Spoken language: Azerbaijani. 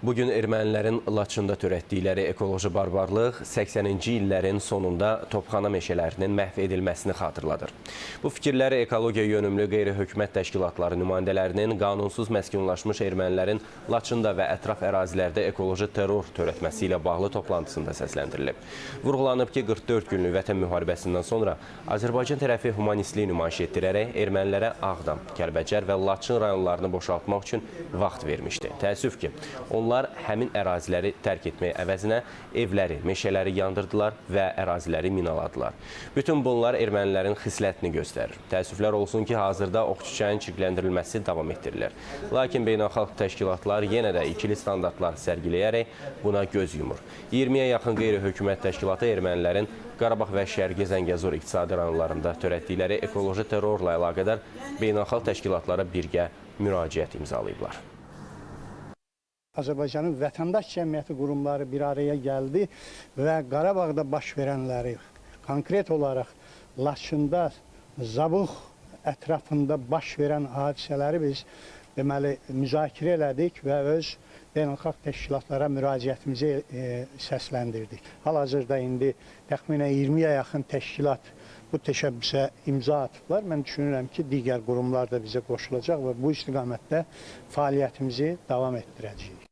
Bugün ermənilərin Laçında törətdikləri ekoloji barbarlıq 80-ci illərin sonunda topxana meşələrinin məhv edilməsini xatırladır. Bu fikirləri ekologiya yönümlü qeyri-hökumət təşkilatları nümayəndələrinin qanunsuz məskunlaşmış ermənilərin Laçında və ətraf ərazilərdə ekoloji terror törətməsi ilə bağlı toplantısında səsləndirilib. Vurğulanıb ki, 44 günlük vətən müharibəsindən sonra Azərbaycan tərəfi humanistlik nümayiş etdirərək ermənilərə Ağdam, Kəlbəcər və Laçın rayonlarını boşaltmaq üçün vaxt vermişdi. Təəssüf ki, onlar həmin əraziləri tərk etmək əvəzinə evləri, meşələri yandırdılar və əraziləri minaladılar. Bütün bunlar ermənilərin xislətini göstərir. Təəssüflər olsun ki, hazırda oxçuçayın çirkləndirilməsi davam etdirilir. Lakin beynəlxalq təşkilatlar yenə də ikili standartlar sərgiləyərək buna göz yumur. 20-yə yaxın qeyri-hökumət təşkilatı ermənilərin Qarabağ və Şərqi Zəngəzur iqtisadi rayonlarında törətdikləri ekoloji terrorla əlaqədar beynəlxalq təşkilatlara birgə müraciət imzalayıblar. Azərbaycanın vətəndaş cəmiyyəti qurumları bir araya gəldi və Qarabağda baş verənləri, konkret olaraq Laçında, Zabux ətrafında baş verən hadisələri biz deməli müzakirə elədik və öz beynəlxalq təşkilatlara müraciətimizi səsləndirdik. Hal-hazırda indi təxminən 20-yə yaxın təşkilat bu təşəbbüsə imza atıblar. Mən düşünürəm ki, digər qurumlar da bizə qoşulacaq və bu istiqamətdə fəaliyyətimizi davam etdirəcəyik.